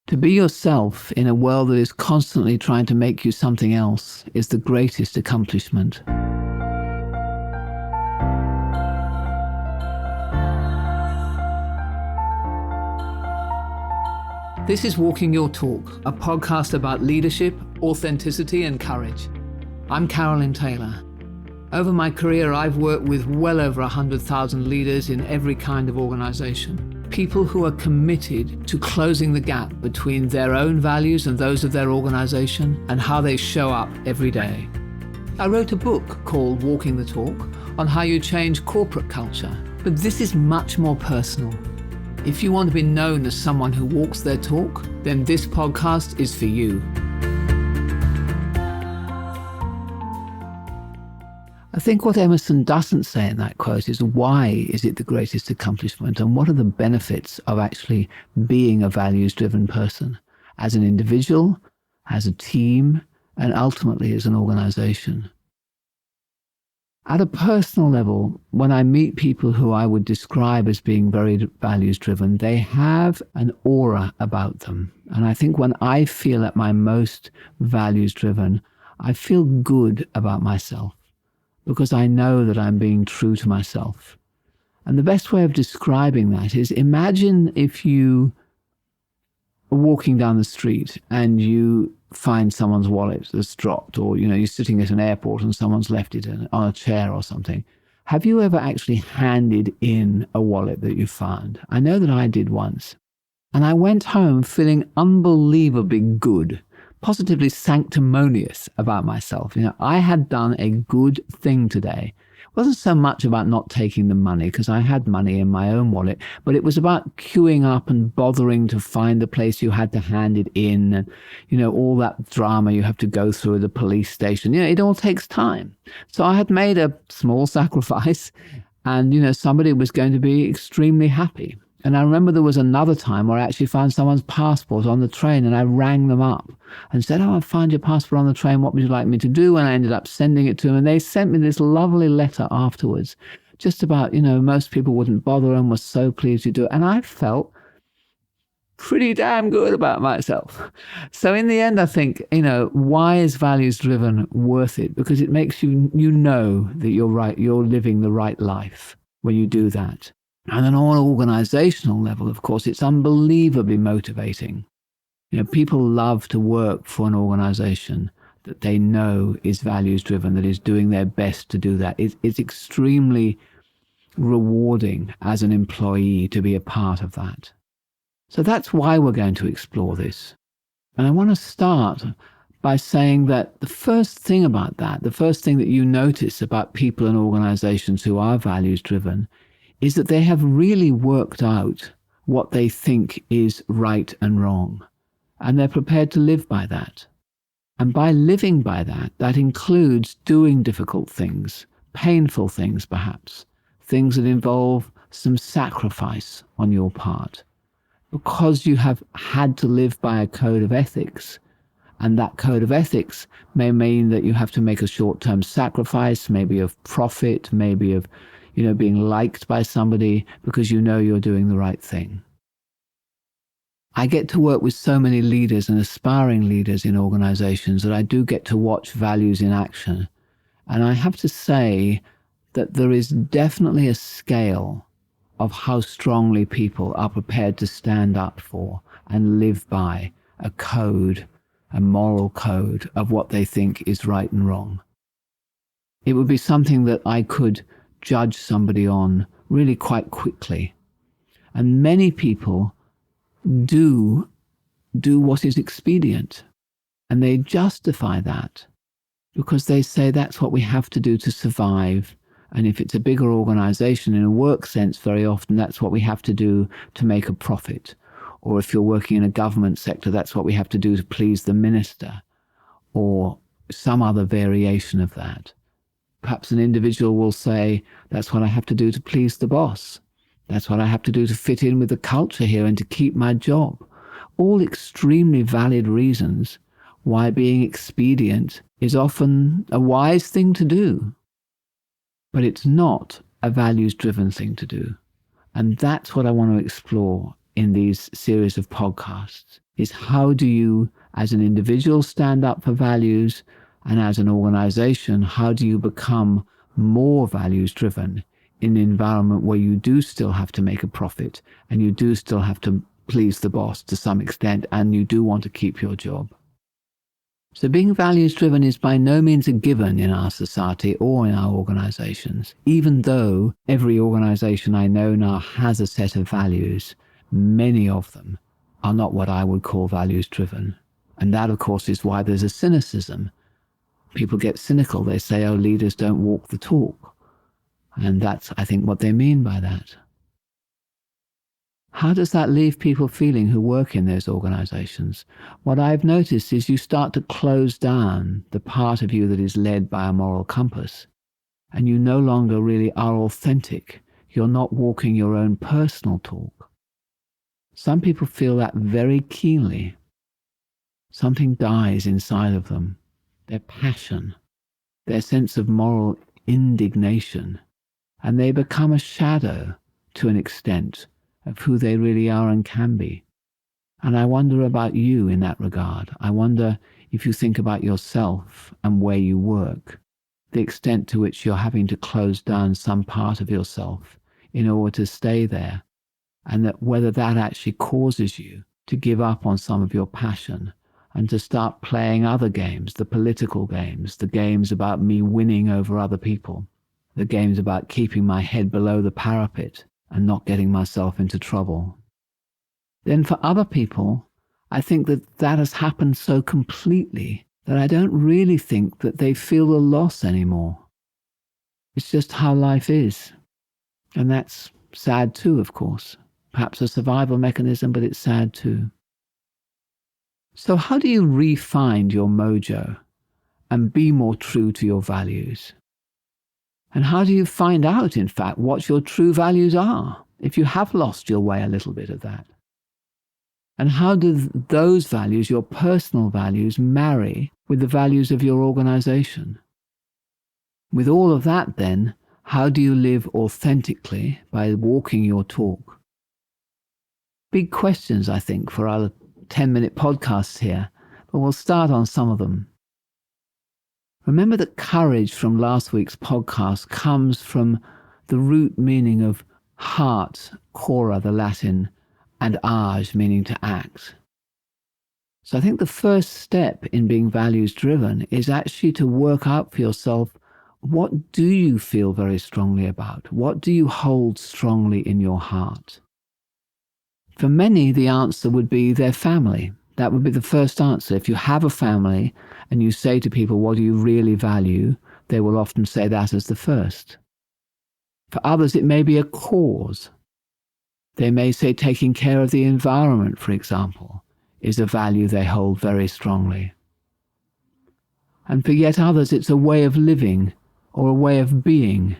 To be yourself in a world that is constantly trying to make you something else is the greatest accomplishment. This is Walking Your Talk, a podcast about leadership, authenticity, and courage. I'm Carolyn Taylor. Over my career, I've worked with well over 100,000 leaders in every kind of organization. People who are committed to closing the gap between their own values and those of their organization and how they show up every day. I wrote a book called Walking the Talk on how you change corporate culture, but this is much more personal. If you want to be known as someone who walks their talk, then this podcast is for you. I think what Emerson doesn't say in that quote is why is it the greatest accomplishment and what are the benefits of actually being a values-driven person as an individual, as a team, and ultimately as an organization. At a personal level, when I meet people who I would describe as being very values-driven, they have an aura about them. And I think when I feel at my most values-driven, I feel good about myself, because I know that I'm being true to myself. And the best way of describing that is, imagine if you are walking down the street and you find someone's wallet that's dropped, or you're sitting at an airport and someone's left it on a chair or something. Have you ever actually handed in a wallet that you found? I know that I did once. And I went home feeling unbelievably good, positively sanctimonious about myself. I had done a good thing today. It wasn't so much about not taking the money, because I had money in my own wallet, but it was about queuing up and bothering to find the place you had to hand it in, and all that drama you have to go through at the police station. It all takes time. So I had made a small sacrifice, and somebody was going to be extremely happy. And I remember there was another time where I actually found someone's passport on the train, and I rang them up and said, I found your passport on the train. What would you like me to do? And I ended up sending it to them. And they sent me this lovely letter afterwards, just about, most people wouldn't bother and were so pleased to do it. And I felt pretty damn good about myself. So in the end, I think, why is values driven worth it? Because it makes you know that you're right, you're living the right life when you do that. And on an organizational level, of course, it's unbelievably motivating. People love to work for an organization that they know is values driven, that is doing their best to do that. It's extremely rewarding as an employee to be a part of that. So that's why we're going to explore this. And I want to start by saying that the first thing about that, the first thing that you notice about people and organizations who are values driven, is that they have really worked out what they think is right and wrong. And they're prepared to live by that. And by living by that, that includes doing difficult things, painful things perhaps, things that involve some sacrifice on your part. Because you have had to live by a code of ethics, and that code of ethics may mean that you have to make a short-term sacrifice, maybe of profit, maybe of being liked by somebody because you're doing the right thing. I get to work with so many leaders and aspiring leaders in organizations that I do get to watch values in action. And I have to say that there is definitely a scale of how strongly people are prepared to stand up for and live by a code, a moral code of what they think is right and wrong. It would be something that I could judge somebody on really quite quickly. And many people do what is expedient. And they justify that because they say that's what we have to do to survive. And if it's a bigger organization in a work sense, very often that's what we have to do to make a profit. Or if you're working in a government sector, that's what we have to do to please the minister, or some other variation of that. Perhaps an individual will say, that's what I have to do to please the boss. That's what I have to do to fit in with the culture here and to keep my job. All extremely valid reasons why being expedient is often a wise thing to do. But it's not a values-driven thing to do. And that's what I want to explore in these series of podcasts. is how do you, as an individual, stand up for values, and as an organization, how do you become more values driven in an environment where you do still have to make a profit and you do still have to please the boss to some extent and you do want to keep your job. So being values driven is by no means a given in our society or in our organizations. Even though every organization I know now has a set of values, many of them are not what I would call values driven. And that, of course, is why there's a cynicism. People get cynical. They say, oh, leaders don't walk the talk. And that's, I think, what they mean by that. How does that leave people feeling who work in those organizations? What I've noticed is you start to close down the part of you that is led by a moral compass, and you no longer really are authentic. You're not walking your own personal talk. Some people feel that very keenly. Something dies inside of them. Their passion, their sense of moral indignation, and they become a shadow to an extent of who they really are and can be. And I wonder about you in that regard. I wonder if you think about yourself and where you work, the extent to which you're having to close down some part of yourself in order to stay there, and that whether that actually causes you to give up on some of your passion and to start playing other games, the political games, the games about me winning over other people, the games about keeping my head below the parapet and not getting myself into trouble. Then for other people, I think that that has happened so completely that I don't really think that they feel the loss anymore. It's just how life is. And that's sad too, of course. Perhaps a survival mechanism, but it's sad too. So how do you re-find your mojo and be more true to your values? And how do you find out, in fact, what your true values are, if you have lost your way a little bit of that? And how do those values, your personal values, marry with the values of your organization? With all of that, then, how do you live authentically by walking your talk? Big questions, I think, for our 10-minute podcasts here, but we'll start on some of them. Remember that courage from last week's podcast comes from the root meaning of heart, cora, the Latin, and age, meaning to act. So I think the first step in being values driven is actually to work out for yourself, what do you feel very strongly about? What do you hold strongly in your heart? For many, the answer would be their family. That would be the first answer. If you have a family and you say to people, what do you really value? They will often say that as the first. For others, it may be a cause. They may say taking care of the environment, for example, is a value they hold very strongly. And for yet others, it's a way of living or a way of being.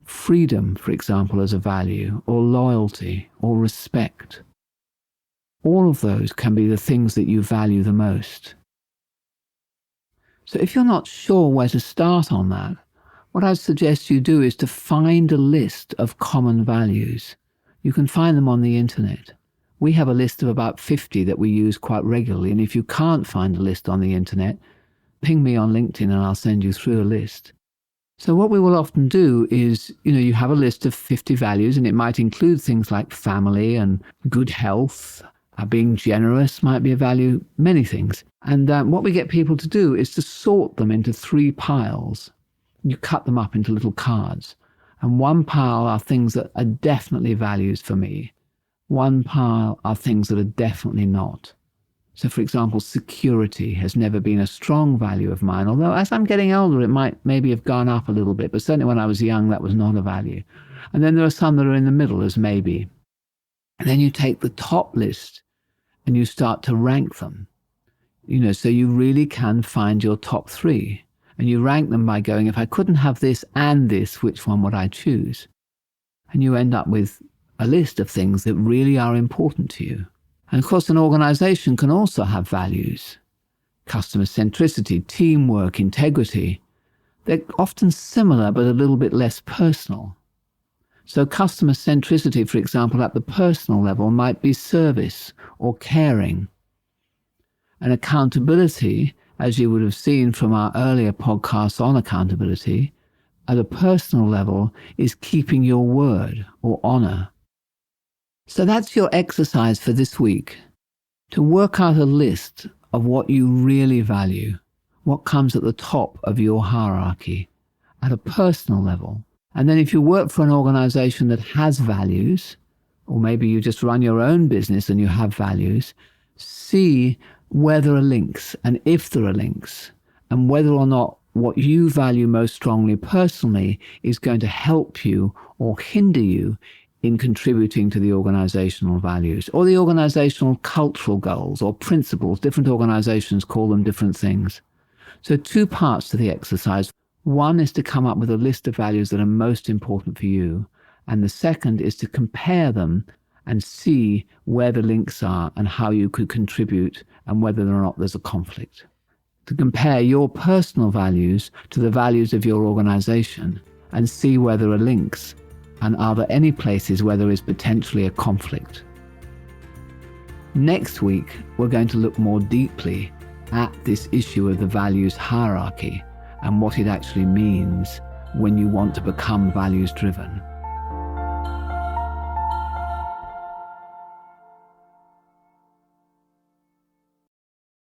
Freedom, for example, as a value, or loyalty, or respect. All of those can be the things that you value the most. So if you're not sure where to start on that, what I'd suggest you do is to find a list of common values. You can find them on the internet. We have a list of about 50 that we use quite regularly, and if you can't find a list on the internet, ping me on LinkedIn and I'll send you through a list. So what we will often do is, you have a list of 50 values, and it might include things like family and good health. Being generous might be a value, many things. And what we get people to do is to sort them into 3 piles. You cut them up into little cards. And one pile are things that are definitely values for me. One pile are things that are definitely not. So, for example, security has never been a strong value of mine, although as I'm getting older, it might maybe have gone up a little bit, but certainly when I was young, that was not a value. And then there are some that are in the middle as maybe. And then you take the top list and you start to rank them, so you really can find your top 3. And you rank them by going, if I couldn't have this and this, which one would I choose? And you end up with a list of things that really are important to you. And of course, an organization can also have values. Customer-centricity, teamwork, integrity. They're often similar, but a little bit less personal. So customer-centricity, for example, at the personal level might be service or caring. And accountability, as you would have seen from our earlier podcasts on accountability, at a personal level is keeping your word or honor. So that's your exercise for this week, to work out a list of what you really value, what comes at the top of your hierarchy at a personal level. And then if you work for an organization that has values, or maybe you just run your own business and you have values, see where there are links and if there are links, and whether or not what you value most strongly personally is going to help you or hinder you in contributing to the organizational values or the organizational cultural goals or principles. Different organizations call them different things. So 2 parts to the exercise. One is to come up with a list of values that are most important for you. And the second is to compare them and see where the links are and how you could contribute and whether or not there's a conflict. To compare your personal values to the values of your organization and see where there are links and are there any places where there is potentially a conflict. Next week, we're going to look more deeply at this issue of the values hierarchy and what it actually means when you want to become values driven.